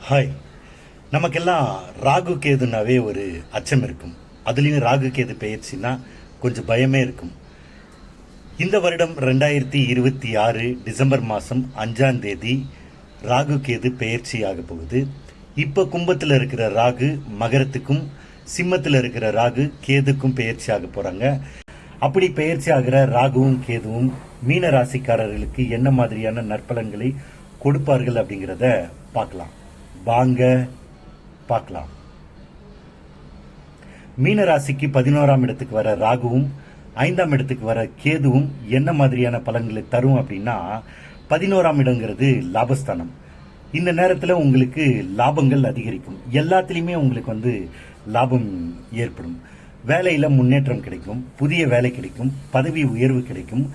Hi. நமக்கெல்லாம் ராகு கேதுனாவே ஒரு அச்சம் இருக்கும். அதுலேயும் ராகு கேது பெயர்ச்சின்னா கொஞ்சம் பயமே இருக்கும். இந்த வருடம் 2026 டிசம்பர் மாதம் 5ஆம் தேதி ராகு கேது பெயர்ச்சி ஆக போகுது. இப்போ கும்பத்தில் இருக்கிற ராகு மகரத்துக்கும் சிம்மத்தில் இருக்கிற ராகு கேதுக்கும் பெயர்ச்சி ஆக போகிறாங்க. அப்படி பெயர்ச்சி ஆகிற ராகுவும் கேதுவும் மீன ராசிக்காரர்களுக்கு என்ன மாதிரியான நற்பலன்களை கொடுப்பார்கள் அப்படிங்கிறத பார்க்கலாம். வாங்க பார்க்கலாம். மீன ராசிக்கு 11ஆம் இடத்துக்கு வர ராகுவும் 5ஆம் இடத்துக்கு வர கேதுவும் என்ன மாதிரியான பலன்களை தரும் அப்படின்னா, 11ஆம் இடங்கிறது லாபஸ்தானம். இந்த நேரத்தில் உங்களுக்கு லாபங்கள் அதிகரிக்கும். எல்லாத்துலேயுமே உங்களுக்கு லாபம் ஏற்படும். வேலையில் முன்னேற்றம் கிடைக்கும், புதிய வேலை கிடைக்கும், பதவி உயர்வு கிடைக்கும்,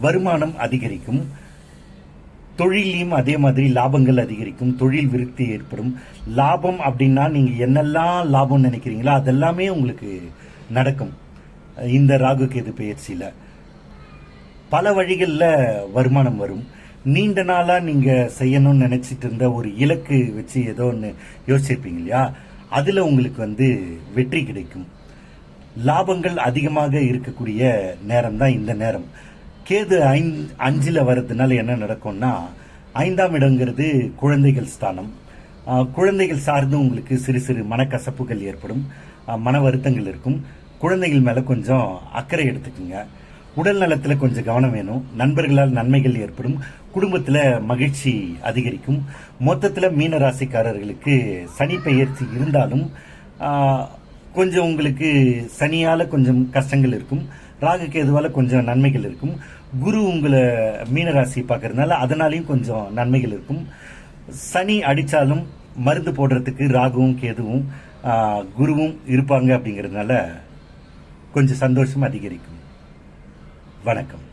வருமானம் அதிகரிக்கும். தொழிலையும் அதே மாதிரி லாபங்கள் அதிகரிக்கும், தொழில் விருத்தி ஏற்படும். லாபம் அப்படின்னா நீங்க என்னெல்லாம் லாபம் நினைக்கிறீங்களோ அதெல்லாமே உங்களுக்கு நடக்கும். இந்த ராகு கேது பயிற்சியில பல வழிகளில் வருமானம் வரும். நீண்ட நாளா நீங்க செய்யணும்னு நினைச்சிட்டு இருந்த ஒரு இலக்கு வச்சு ஏதோ ஒன்று யோசிச்சிருப்பீங்க இல்லையா, அதுல உங்களுக்கு வெற்றி கிடைக்கும். லாபங்கள் அதிகமாக இருக்கக்கூடிய நேரம் தான் இந்த நேரம். கேது 5ல் வர்றதுனால என்ன நடக்கும்னா, 5ஆம் இடங்கிறது குழந்தைகள் ஸ்தானம். குழந்தைகள் சார்ந்து உங்களுக்கு சிறு சிறு மனக்கசப்புகள் ஏற்படும், மன வருத்தங்கள் இருக்கும். குழந்தைகள் மேல கொஞ்சம் அக்கறை எடுத்துக்குங்க. உடல் நலத்தில் கொஞ்சம் கவனம் வேணும். நண்பர்களால் நன்மைகள் ஏற்படும். குடும்பத்தில் மகிழ்ச்சி அதிகரிக்கும். மொத்தத்தில் மீன ராசிக்காரர்களுக்கு சனி பெயர்ச்சி இருந்தாலும் கொஞ்சம் உங்களுக்கு சனியால் கொஞ்சம் கஷ்டங்கள் இருக்கும். ராகு கேதுவால கொஞ்சம் நன்மைகள் இருக்கும். குரு உங்களை மீனராசி பார்க்கறதுனால அதனாலையும் கொஞ்சம் நன்மைகள் இருக்கும். சனி அடித்தாலும் மருந்து போடுறதுக்கு ராகுவும் கேதுவும் குருவும் இருப்பாங்க. அப்படிங்கிறதுனால கொஞ்சம் சந்தோஷம் அதிகரிக்கும். வணக்கம்.